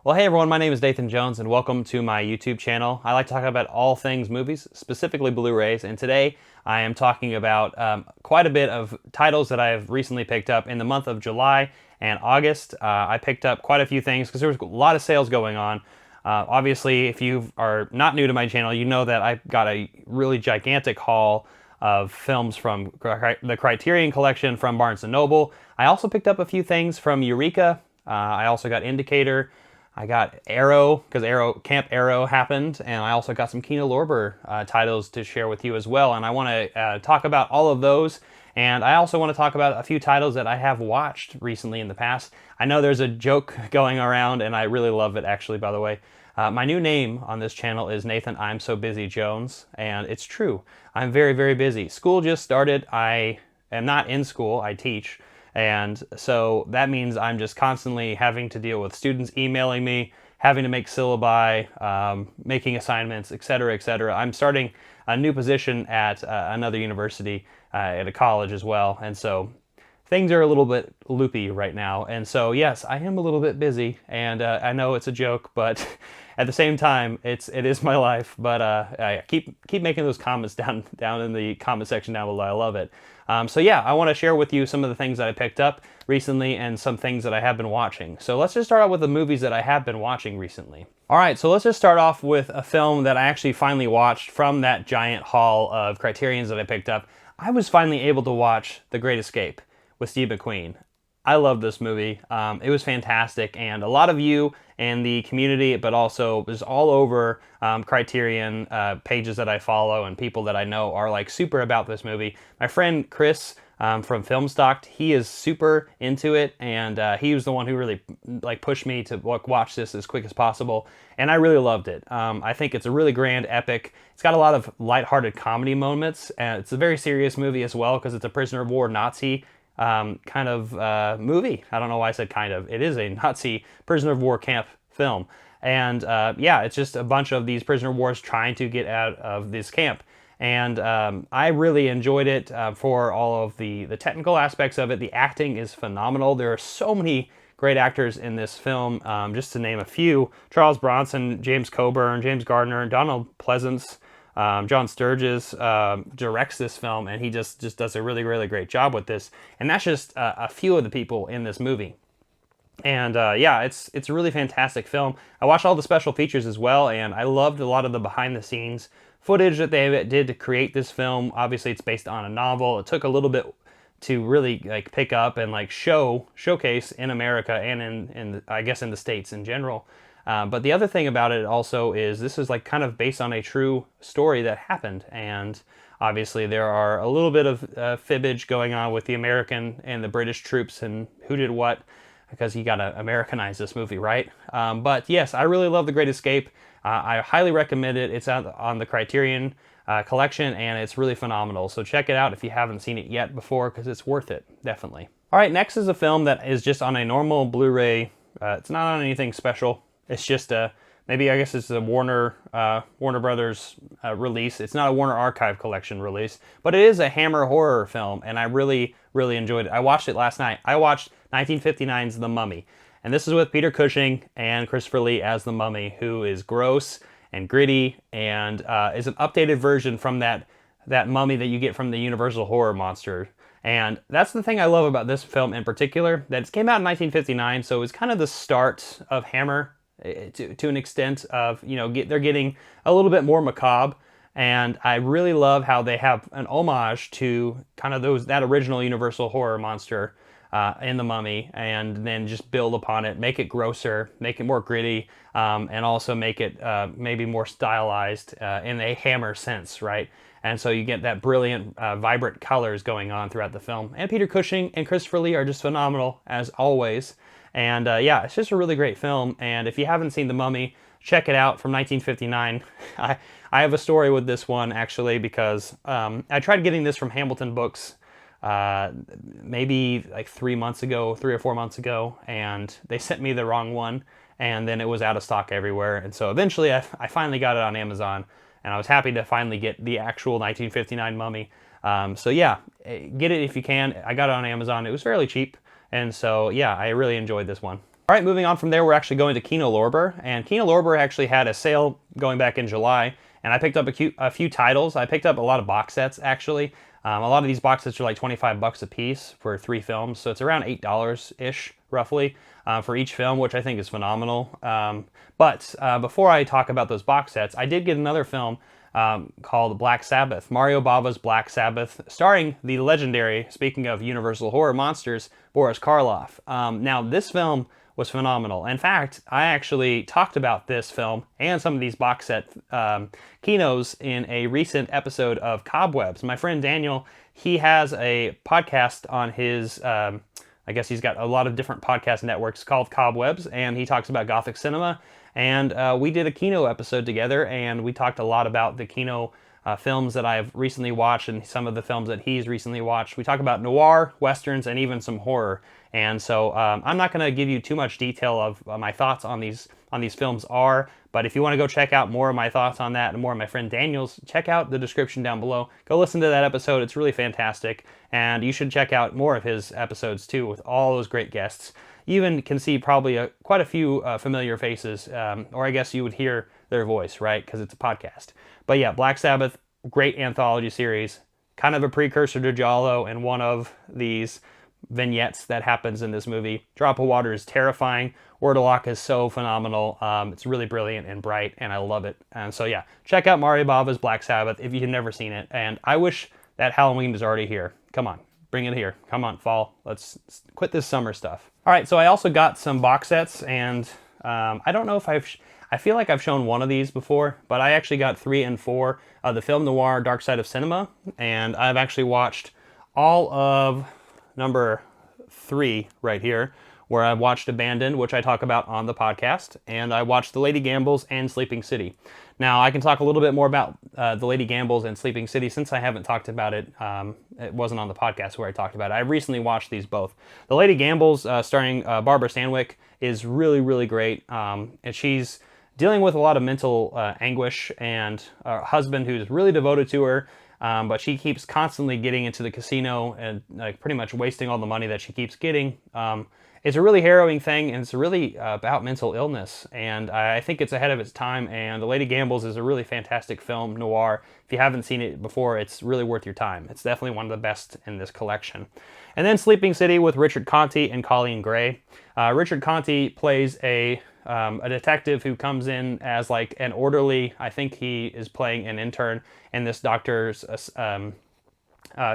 Well, hey everyone, my name is Nathan Jones and welcome to my YouTube channel. I like to talk about all things movies, specifically Blu-rays, and today I am talking about quite a bit of titles that I have recently picked up in the month of July and August. I picked up quite a few things because there was a lot of sales going on. Obviously, if you are not new to my channel, you know that I got a really gigantic haul of films from the Criterion collection from Barnes & Noble. I also picked up a few things from Eureka. I also got Indicator. I got Arrow, because Camp Arrow happened, and I also got some Kino Lorber titles to share with you as well, and I want to talk about all of those, and I also want to talk about a few titles that I have watched recently in the past. I know there's a joke going around, and I really love it, actually, by the way. My new name on this channel is Nathan I'm So Busy Jones, and it's true. I'm very, very busy. School just started. I am not in school. I teach. And so that means I'm just constantly having to deal with students emailing me, having to make syllabi, making assignments, etc., etc. I'm starting a new position at another university, at a college as well. And so things are a little bit loopy right now. And so, yes, I am a little bit busy. And I know it's a joke, but at the same time, it is my life. But I keep making those comments down in the comment section down below. I love it. So yeah, I want to share with you some of the things that I picked up recently and some things that I have been watching. So let's just start out with the movies that I have been watching recently. All right, so let's just start off with a film that I actually finally watched from that giant haul of Criterions that I picked up. I was finally able to watch The Great Escape with Steve McQueen. I love this movie. It was fantastic, and a lot of you in the community, but also was all over Criterion pages that I follow and people that I know are like super about this movie. My friend Chris from Filmstock, he is super into it, and he was the one who really like pushed me to watch this as quick as possible, and I really loved it. I think it's a really grand epic. It's got a lot of lighthearted comedy moments, and it's a very serious movie as well because it's a prisoner of war Nazi kind of movie. I don't know why I said kind of. It is a Nazi prisoner of war camp film. And yeah, it's just a bunch of these prisoner of wars trying to get out of this camp. And I really enjoyed it for all of the technical aspects of it. The acting is phenomenal. There are so many great actors in this film, just to name a few. Charles Bronson, James Coburn, James Gardner, Donald Pleasance, John Sturges directs this film, and he just does a really, really great job with this. And that's just a few of the people in this movie. And yeah, it's a really fantastic film. I watched all the special features as well, and I loved a lot of the behind-the-scenes footage that they did to create this film. Obviously, it's based on a novel. It took a little bit to really like pick up and like showcase in America and in I guess in the States in general. But the other thing about it also is this is like kind of based on a true story that happened, and obviously there are a little bit of fibbage going on with the American and the British troops and who did what, because you gotta Americanize this movie, right? But yes, I really love The Great Escape. I highly recommend it. It's out on the Criterion collection, and it's really phenomenal. So check it out if you haven't seen it yet before, because it's worth it, definitely. All right, next is a film that is just on a normal Blu-ray. It's not on anything special. It's just maybe I guess it's a Warner Brothers release. It's not a Warner Archive Collection release, but it is a Hammer horror film, and I really, really enjoyed it. I watched it last night. I watched 1959's The Mummy, and this is with Peter Cushing and Christopher Lee as the Mummy, who is gross and gritty, and is an updated version from that mummy that you get from the Universal horror monster. And that's the thing I love about this film in particular, that it came out in 1959, so it's kind of the start of Hammer to an extent of, you know, they're getting a little bit more macabre, and I really love how they have an homage to kind of that original Universal horror monster in The Mummy, and then just build upon it, make it grosser, make it more gritty, and also make it maybe more stylized in a Hammer sense, right? And so you get that brilliant, vibrant colors going on throughout the film. And Peter Cushing and Christopher Lee are just phenomenal, as always. And yeah, it's just a really great film. And if you haven't seen The Mummy, check it out from 1959. I have a story with this one, actually, because I tried getting this from Hamilton Books maybe like 3 or 4 months ago, and they sent me the wrong one, and then it was out of stock everywhere. And so eventually I finally got it on Amazon, and I was happy to finally get the actual 1959 Mummy. So yeah, get it if you can. I got it on Amazon. It was fairly cheap. And so, yeah, I really enjoyed this one. All right, moving on from there, we're actually going to Kino Lorber, and Kino Lorber actually had a sale going back in July, and I picked up a few titles. I picked up a lot of box sets, actually. A lot of these box sets are like 25 bucks a piece for 3 films, so it's around $8-ish, roughly, for each film, which I think is phenomenal. But before I talk about those box sets, I did get another film called Black Sabbath, Mario Bava's Black Sabbath, starring the legendary, speaking of Universal Horror Monsters, Boris Karloff. Now, this film was phenomenal. In fact, I actually talked about this film and some of these box set kinos in a recent episode of Cobwebs. My friend Daniel, he has a podcast on his, I guess he's got a lot of different podcast networks called Cobwebs, and he talks about Gothic cinema. And we did a Kino episode together, and we talked a lot about the Kino films that I've recently watched and some of the films that he's recently watched. We talk about noir, westerns, and even some horror. And so I'm not going to give you too much detail of my thoughts on these films but if you want to go check out more of my thoughts on that and more of my friend Daniel's, check out the description down below. Go listen to that episode. It's really fantastic. And you should check out more of his episodes too with all those great guests. You even can see probably quite a few familiar faces, or I guess you would hear their voice, right? Because it's a podcast. But yeah, Black Sabbath, great anthology series, kind of a precursor to Giallo, and one of these vignettes that happens in this movie. Drop of Water is terrifying. Word of Lock is so phenomenal. It's really brilliant and bright, and I love it. And so yeah, check out Mario Bava's Black Sabbath if you've never seen it. And I wish that Halloween was already here. Come on, bring it here. Come on, fall. Let's quit this summer stuff. All right, so I also got some box sets, and I don't know if I feel like I've shown one of these before, but I actually got 3 and 4 of the film noir Dark Side of Cinema, and I've actually watched all of number 3 right here, where I watched Abandoned, which I talk about on the podcast, and I watched The Lady Gambles and Sleeping City. Now, I can talk a little bit more about The Lady Gambles and Sleeping City since I haven't talked about it. It wasn't on the podcast where I talked about it. I recently watched these both. The Lady Gambles, starring Barbara Stanwyck, is really, really great. And she's dealing with a lot of mental anguish, and a husband who's really devoted to her, but she keeps constantly getting into the casino and pretty much wasting all the money that she keeps getting. It's a really harrowing thing, and it's really about mental illness, and I think it's ahead of its time, and The Lady Gambles is a really fantastic film noir. If you haven't seen it before, it's really worth your time. It's definitely one of the best in this collection. And then Sleeping City with Richard Conte and Colleen Gray. Richard Conte plays a detective who comes in as like an orderly. I think he is playing an intern in this doctor's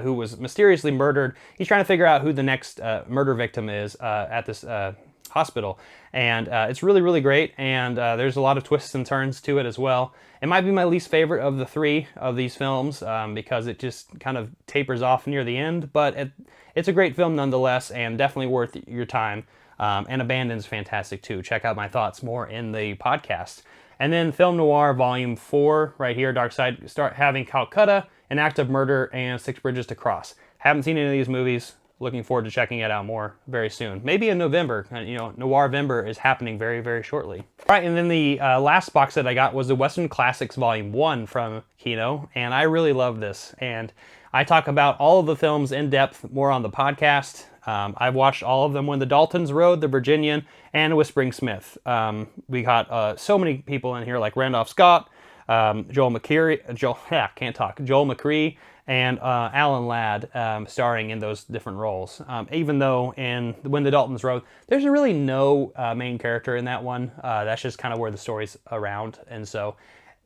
who was mysteriously murdered. He's trying to figure out who the next murder victim is at this hospital. And it's really, really great. And there's a lot of twists and turns to it as well. It might be my least favorite of the 3 of these films because it just kind of tapers off near the end. But it's a great film nonetheless, and definitely worth your time. And Abandoned's fantastic too. Check out my thoughts more in the podcast. And then Film Noir Volume 4, right here, Dark Side, start having Calcutta, An Act of Murder, and Six Bridges to Cross. Haven't seen any of these movies. Looking forward to checking it out more very soon. Maybe in November. You know, Noir-vember is happening very, very shortly. All right, and then the last box set I got was the Western Classics Volume 1 from Kino, and I really love this. And I talk about all of the films in depth more on the podcast. I've watched all of them: When the Daltons Rode, The Virginian, and Whispering Smith. We got so many people in here like Randolph Scott, Joel McCree, and Alan Ladd starring in those different roles. Even though in When the Daltons Rode, there's really no main character in that one. That's just kind of where the story's around. And so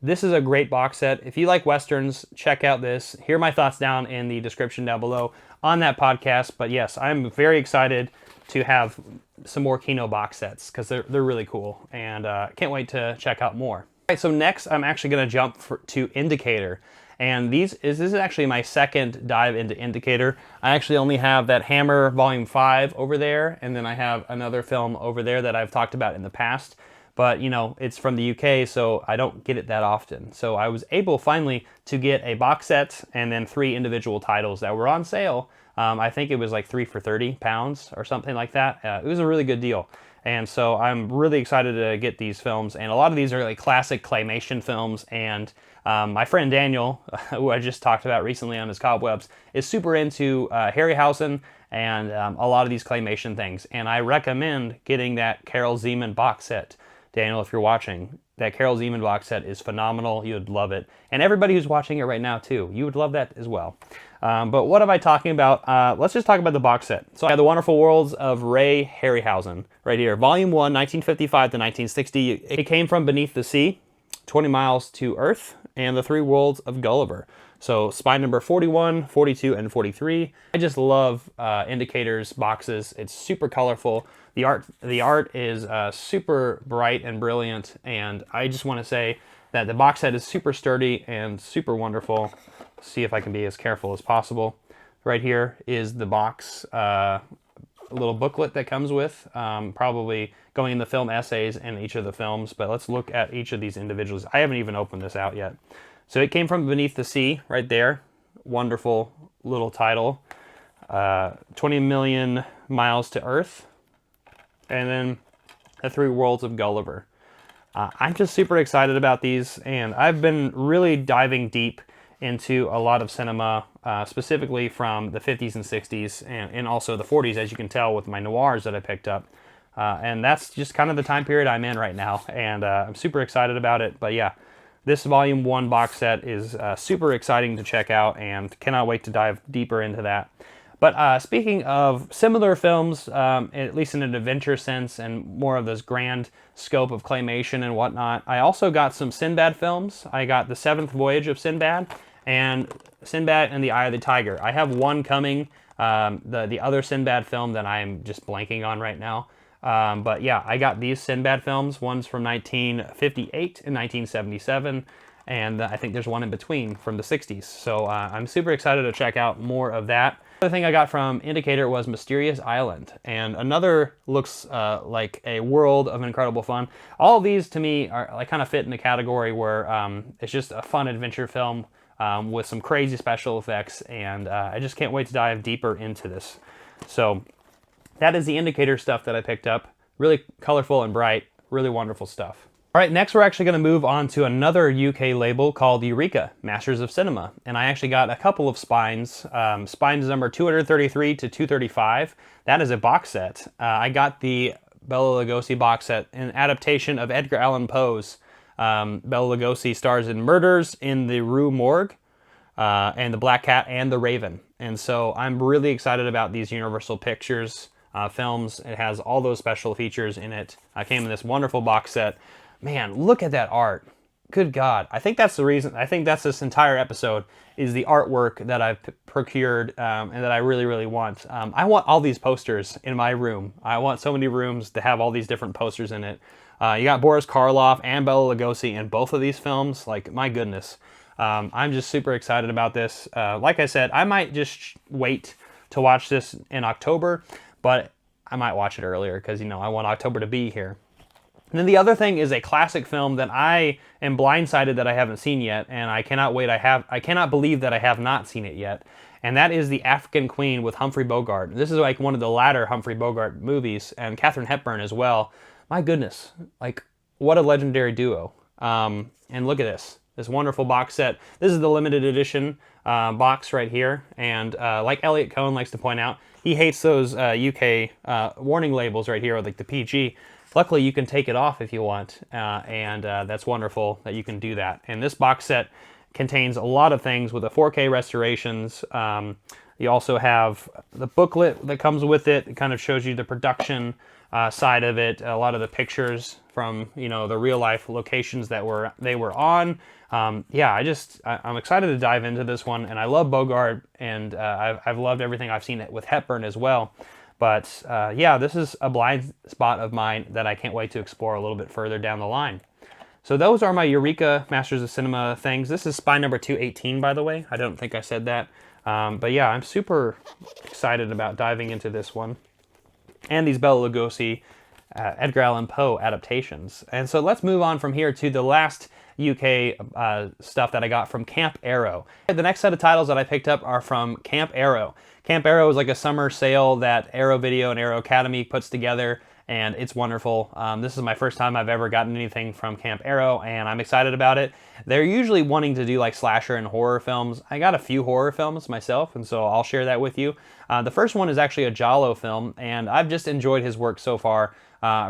this is a great box set. If you like Westerns, check out this. Hear my thoughts down in the description down below on that podcast. But yes, I'm very excited to have some more Kino box sets because they're really cool. And can't wait to check out more. All right, so next I'm actually going to jump to Indicator. And this is actually my second dive into Indicator. I actually only have that Hammer Volume 5 over there, and then I have another film over there that I've talked about in the past. But, you know, it's from the UK, so I don't get it that often. So I was able finally to get a box set and then 3 individual titles that were on sale. I think it was like 3 for £30 or something like that. It was a really good deal. And so I'm really excited to get these films. And a lot of these are like classic claymation films. And my friend Daniel, who I just talked about recently on his Cobwebs, is super into Harryhausen and a lot of these claymation things. And I recommend getting that Carol Zeman box set. Daniel, if you're watching, that Carol Zeman box set is phenomenal. You would love it. And everybody who's watching it right now, too, you would love that as well. But what am I talking about? Let's just talk about the box set. So I have The Wonderful Worlds of Ray Harryhausen right here. Volume 1, 1955 to 1960. It came from Beneath the Sea, 20 Miles to Earth, and The Three Worlds of Gulliver. So spine number 41, 42, and 43. I just love Indicator's boxes. It's super colorful. The art is super bright and brilliant, and I just want to say that the box set is super sturdy and super wonderful. See if I can be as careful as possible. Right here is the box, little booklet that comes with, probably going in the film essays in each of the films, but let's look at each of these individuals. I haven't even opened this out yet. So it came from Beneath the Sea, right there. Wonderful little title. 20 Million Miles to Earth. And then The Three Worlds of Gulliver. I'm just super excited about these, and I've been really diving deep into a lot of cinema, specifically from the 50s and 60s, and also the 40s, as you can tell with my noirs that I picked up. And that's just kind of the time period I'm in right now, and I'm super excited about it. But yeah, this Volume 1 box set is super exciting to check out, and cannot wait to dive deeper into that. But speaking of similar films, at least in an adventure sense and more of this grand scope of claymation and whatnot, I also got some Sinbad films. I got The Seventh Voyage of Sinbad and Sinbad and the Eye of the Tiger. I have one coming, the other Sinbad film that I'm just blanking on right now. But yeah, I got these Sinbad films. One's from 1958 and 1977. And I think there's one in between from the 60s. So I'm super excited to check out more of that. The other thing I got from Indicator was Mysterious Island. And another looks like a world of incredible fun. All of these to me are like kind of fit in the category where it's just a fun adventure film with some crazy special effects. And I just can't wait to dive deeper into this. So that is the Indicator stuff that I picked up. Really colorful and bright. Really wonderful stuff. All right, next we're actually going to move on to another UK label called Eureka, Masters of Cinema. And I actually got a couple of spines. Spines number 233 to 235. That is a box set. I got the Bela Lugosi box set, an adaptation of Edgar Allan Poe's. Bela Lugosi stars in Murders in the Rue Morgue, and The Black Cat and The Raven. And so I'm really excited about these Universal Pictures films. It has all those special features in it. I came in this wonderful box set. Man, look at that art. Good God. I think that's the reason, I think that's this entire episode, is the artwork that I've procured and that I really, really want. I want all these posters in my room. I want so many rooms to have all these different posters in it. You got Boris Karloff and Bela Lugosi in both of these films. Like, my goodness. I'm just super excited about this. Like I said, I might just wait to watch this in October, but I might watch it earlier because, you know, I want October to be here. And then the other thing is a classic film that I am blindsided that I haven't seen yet, and I cannot believe that I have not seen it yet. And that is The African Queen with Humphrey Bogart. This is like one of the latter Humphrey Bogart movies, and Katharine Hepburn as well. My goodness, like what a legendary duo. And look at this wonderful box set. This is the limited edition box right here, and like Elliot Cohen likes to point out, he hates those UK warning labels right here with like the PG. Luckily, you can take it off if you want, and that's wonderful that you can do that. And this box set contains a lot of things with the 4K restorations. You also have the booklet that comes with it. It kind of shows you the production side of it, a lot of the pictures from, you know, the real life locations that they were on. Yeah, I'm excited to dive into this one, and I love Bogart, and I've loved everything I've seen with Hepburn as well. But yeah, this is a blind spot of mine that I can't wait to explore a little bit further down the line. So those are my Eureka Masters of Cinema things. This is spine number 218, by the way. I don't think I said that. But yeah, I'm super excited about diving into this one. And these Bela Lugosi, Edgar Allan Poe adaptations. And so let's move on from here to the last UK stuff that I got from Camp Arrow. The next set of titles that I picked up are from Camp Arrow. Camp Arrow is like a summer sale that Arrow Video and Arrow Academy puts together, and it's wonderful. This is my first time I've ever gotten anything from Camp Arrow, and I'm excited about it. They're usually wanting to do like slasher and horror films. I got a few horror films myself, and so I'll share that with you. The first one is actually a Giallo film, and I've just enjoyed his work so far.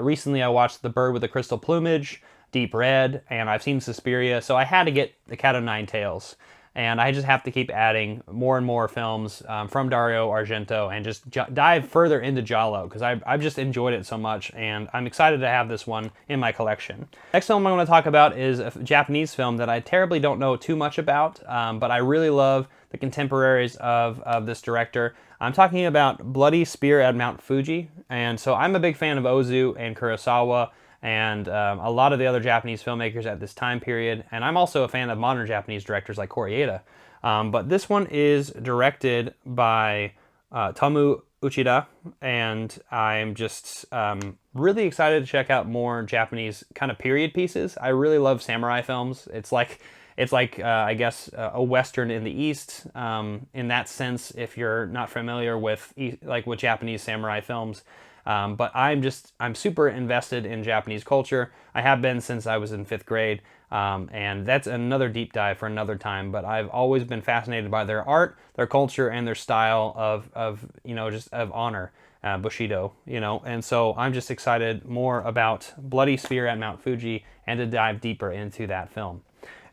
Recently I watched The Bird with the Crystal Plumage, Deep Red, and I've seen Suspiria, so I had to get The Cat o' Nine Tails. And I just have to keep adding more and more films from Dario Argento and just dive further into Giallo, because I've just enjoyed it so much, and I'm excited to have this one in my collection. Next film I'm going to talk about is a Japanese film that I terribly don't know too much about, but I really love the contemporaries of this director. I'm talking about Bloody Spear at Mount Fuji, and so I'm a big fan of Ozu and Kurosawa, and a lot of the other Japanese filmmakers at this time period. And I'm also a fan of modern Japanese directors like Koreeda. But this one is directed by Tomu Uchida, and I'm just really excited to check out more Japanese kind of period pieces. I really love samurai films. It's like I guess a Western in the East in that sense, if you're not familiar with with Japanese samurai films. But I'm super invested in Japanese culture. I have been since I was in 5th grade, and that's another deep dive for another time. But I've always been fascinated by their art, their culture, and their style of honor, Bushido, and so I'm just excited more about Bloody Spear at Mount Fuji and to dive deeper into that film.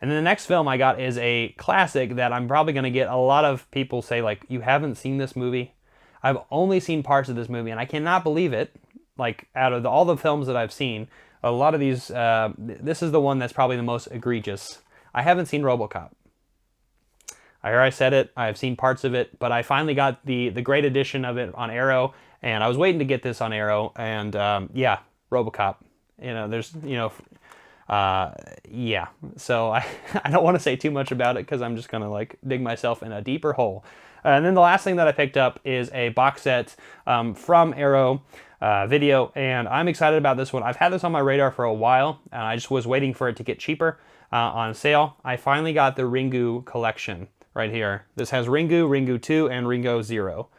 And then the next film I got is a classic that I'm probably going to get a lot of people say, like, you haven't seen this movie? I've only seen parts of this movie, and I cannot believe it. Like, out of all the films that I've seen, a lot of these, this is the one that's probably the most egregious. I haven't seen Robocop. I said it, I've seen parts of it, but I finally got the great edition of it on Arrow, and I was waiting to get this on Arrow, and yeah, Robocop. Yeah. So I don't want to say too much about it, because I'm just going to like dig myself in a deeper hole. And then the last thing that I picked up is a box set from Arrow Video, and I'm excited about this one. I've had this on my radar for a while, and I just was waiting for it to get cheaper on sale. I finally got the Ringu collection right here. This has Ringu, Ringu 2, and Ringu 0.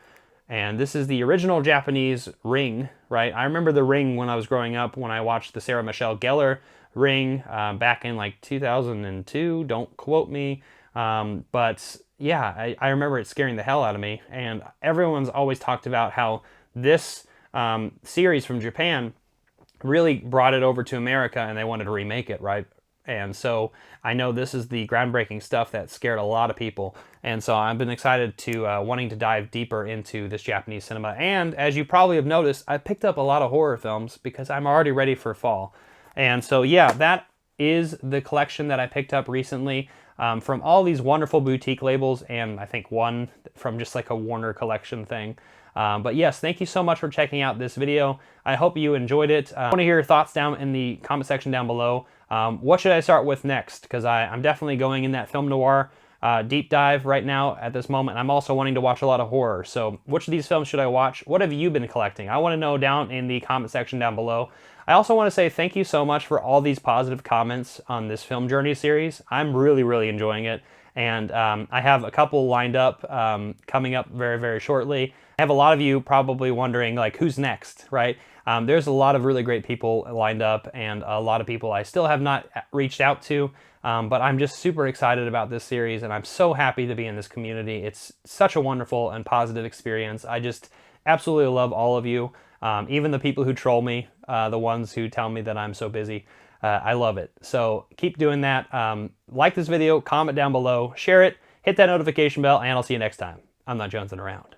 And this is the original Japanese Ring, right? I remember the Ring when I was growing up, when I watched the Sarah Michelle Gellar Ring back in like 2002. Don't quote me. But yeah, I remember it scaring the hell out of me, and everyone's always talked about how this series from Japan really brought it over to America, and they wanted to remake it, right? And so I know this is the groundbreaking stuff that scared a lot of people, and so I've been excited to wanting to dive deeper into this Japanese cinema. And as you probably have noticed, I picked up a lot of horror films because I'm already ready for fall. And so yeah, that is the collection that I picked up recently. From all these wonderful boutique labels, and I think one from just like a Warner collection thing. But yes, thank you so much for checking out this video. I hope you enjoyed it. I want to hear your thoughts down in the comment section down below. What should I start with next? Because I'm definitely going in that film noir deep dive right now at this moment. I'm also wanting to watch a lot of horror. So which of these films should I watch? What have you been collecting? I want to know down in the comment section down below. I also want to say thank you so much for all these positive comments on this film journey series. I'm really, really enjoying it. And I have a couple lined up coming up very, very shortly. I have a lot of you probably wondering, like, who's next, right? There's a lot of really great people lined up, and a lot of people I still have not reached out to. But I'm just super excited about this series, and I'm so happy to be in this community. It's such a wonderful and positive experience. I just absolutely love all of you. Even the people who troll me, the ones who tell me that I'm so busy. I love it. So keep doing that. Like this video, comment down below, share it, hit that notification bell, and I'll see you next time. I'm not jonesing around.